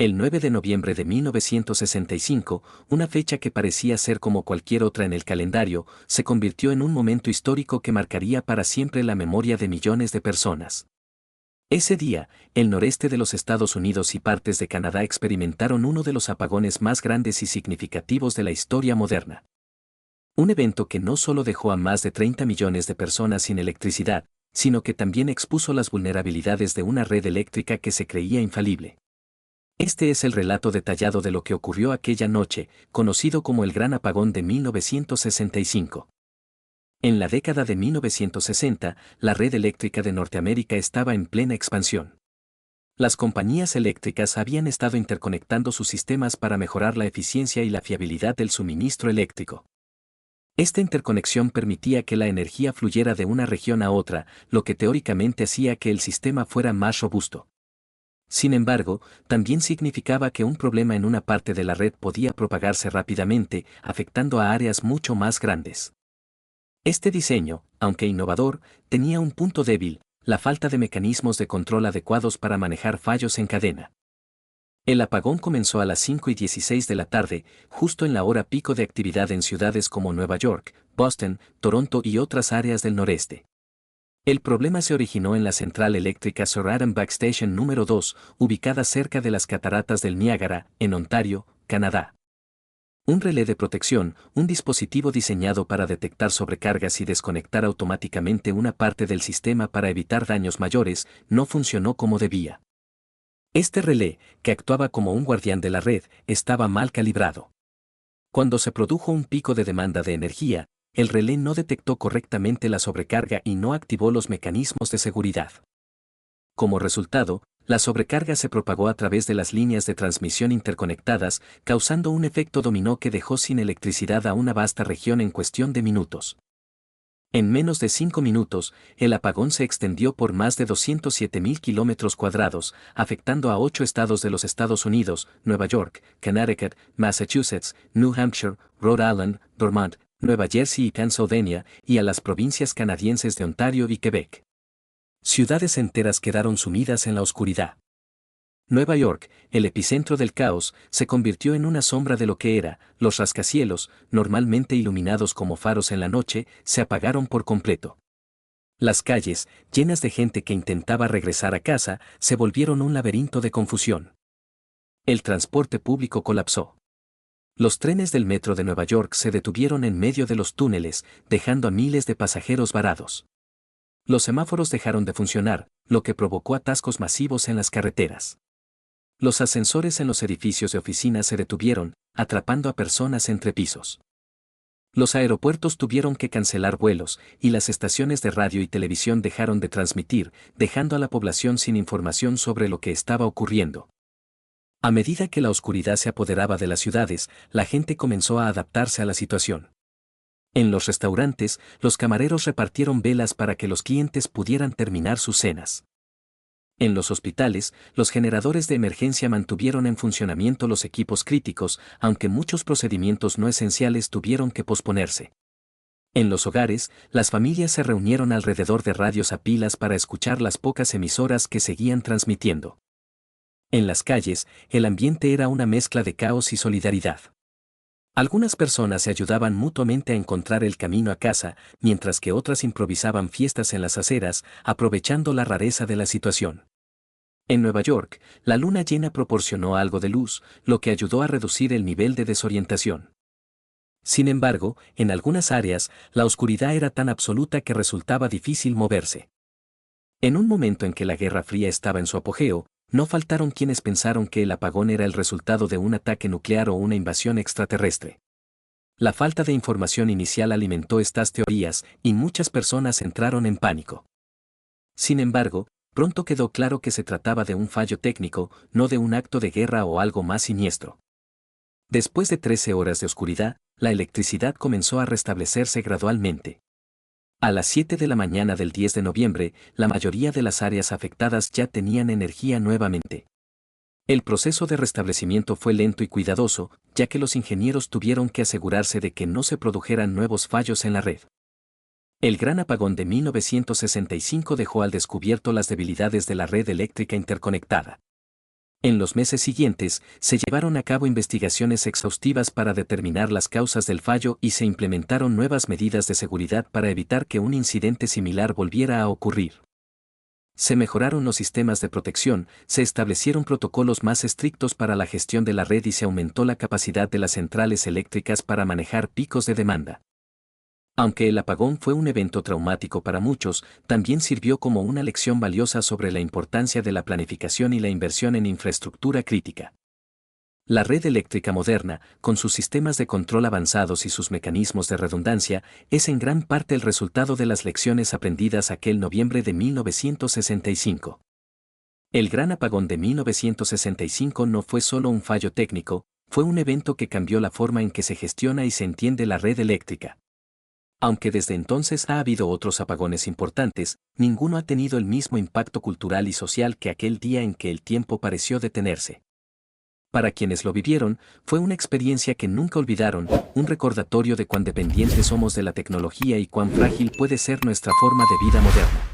El 9 de noviembre de 1965, una fecha que parecía ser como cualquier otra en el calendario, se convirtió en un momento histórico que marcaría para siempre la memoria de millones de personas. Ese día, el noreste de los Estados Unidos y partes de Canadá experimentaron uno de los apagones más grandes y significativos de la historia moderna. Un evento que no solo dejó a más de 30 millones de personas sin electricidad, sino que también expuso las vulnerabilidades de una red eléctrica que se creía infalible. Este es el relato detallado de lo que ocurrió aquella noche, conocido como el Gran Apagón de 1965. En la década de 1960, la red eléctrica de Norteamérica estaba en plena expansión. Las compañías eléctricas habían estado interconectando sus sistemas para mejorar la eficiencia y la fiabilidad del suministro eléctrico. Esta interconexión permitía que la energía fluyera de una región a otra, lo que teóricamente hacía que el sistema fuera más robusto. Sin embargo, también significaba que un problema en una parte de la red podía propagarse rápidamente, afectando a áreas mucho más grandes. Este diseño, aunque innovador, tenía un punto débil: la falta de mecanismos de control adecuados para manejar fallos en cadena. El apagón comenzó a las 5:16 de la tarde, justo en la hora pico de actividad en ciudades como Nueva York, Boston, Toronto y otras áreas del noreste. El problema se originó en la central eléctrica Sir Adam-Back Station número 2, ubicada cerca de las cataratas del Niágara, en Ontario, Canadá. Un relé de protección, un dispositivo diseñado para detectar sobrecargas y desconectar automáticamente una parte del sistema para evitar daños mayores, no funcionó como debía. Este relé, que actuaba como un guardián de la red, estaba mal calibrado. Cuando se produjo un pico de demanda de energía, el relé no detectó correctamente la sobrecarga y no activó los mecanismos de seguridad. Como resultado, la sobrecarga se propagó a través de las líneas de transmisión interconectadas, causando un efecto dominó que dejó sin electricidad a una vasta región en cuestión de minutos. En menos de 5 minutos, el apagón se extendió por más de 207.000 kilómetros cuadrados, afectando a 8 estados de los Estados Unidos: Nueva York, Connecticut, Massachusetts, New Hampshire, Rhode Island, Vermont, Nueva Jersey y Pennsylvania, y a las provincias canadienses de Ontario y Quebec. Ciudades enteras quedaron sumidas en la oscuridad. Nueva York, el epicentro del caos, se convirtió en una sombra de lo que era. Los rascacielos, normalmente iluminados como faros en la noche, se apagaron por completo. Las calles, llenas de gente que intentaba regresar a casa, se volvieron un laberinto de confusión. El transporte público colapsó. Los trenes del metro de Nueva York se detuvieron en medio de los túneles, dejando a miles de pasajeros varados. Los semáforos dejaron de funcionar, lo que provocó atascos masivos en las carreteras. Los ascensores en los edificios de oficinas se detuvieron, atrapando a personas entre pisos. Los aeropuertos tuvieron que cancelar vuelos, y las estaciones de radio y televisión dejaron de transmitir, dejando a la población sin información sobre lo que estaba ocurriendo. A medida que la oscuridad se apoderaba de las ciudades, la gente comenzó a adaptarse a la situación. En los restaurantes, los camareros repartieron velas para que los clientes pudieran terminar sus cenas. En los hospitales, los generadores de emergencia mantuvieron en funcionamiento los equipos críticos, aunque muchos procedimientos no esenciales tuvieron que posponerse. En los hogares, las familias se reunieron alrededor de radios a pilas para escuchar las pocas emisoras que seguían transmitiendo. En las calles, el ambiente era una mezcla de caos y solidaridad. Algunas personas se ayudaban mutuamente a encontrar el camino a casa, mientras que otras improvisaban fiestas en las aceras, aprovechando la rareza de la situación. En Nueva York, la luna llena proporcionó algo de luz, lo que ayudó a reducir el nivel de desorientación. Sin embargo, en algunas áreas, la oscuridad era tan absoluta que resultaba difícil moverse. En un momento en que la Guerra Fría estaba en su apogeo, no faltaron quienes pensaron que el apagón era el resultado de un ataque nuclear o una invasión extraterrestre. La falta de información inicial alimentó estas teorías, y muchas personas entraron en pánico. Sin embargo, pronto quedó claro que se trataba de un fallo técnico, no de un acto de guerra o algo más siniestro. Después de 13 horas de oscuridad, la electricidad comenzó a restablecerse gradualmente. A las 7 de la mañana del 10 de noviembre, la mayoría de las áreas afectadas ya tenían energía nuevamente. El proceso de restablecimiento fue lento y cuidadoso, ya que los ingenieros tuvieron que asegurarse de que no se produjeran nuevos fallos en la red. El gran apagón de 1965 dejó al descubierto las debilidades de la red eléctrica interconectada. En los meses siguientes, se llevaron a cabo investigaciones exhaustivas para determinar las causas del fallo y se implementaron nuevas medidas de seguridad para evitar que un incidente similar volviera a ocurrir. Se mejoraron los sistemas de protección, se establecieron protocolos más estrictos para la gestión de la red y se aumentó la capacidad de las centrales eléctricas para manejar picos de demanda. Aunque el apagón fue un evento traumático para muchos, también sirvió como una lección valiosa sobre la importancia de la planificación y la inversión en infraestructura crítica. La red eléctrica moderna, con sus sistemas de control avanzados y sus mecanismos de redundancia, es en gran parte el resultado de las lecciones aprendidas aquel noviembre de 1965. El gran apagón de 1965 no fue solo un fallo técnico, fue un evento que cambió la forma en que se gestiona y se entiende la red eléctrica. Aunque desde entonces ha habido otros apagones importantes, ninguno ha tenido el mismo impacto cultural y social que aquel día en que el tiempo pareció detenerse. Para quienes lo vivieron, fue una experiencia que nunca olvidaron, un recordatorio de cuán dependientes somos de la tecnología y cuán frágil puede ser nuestra forma de vida moderna.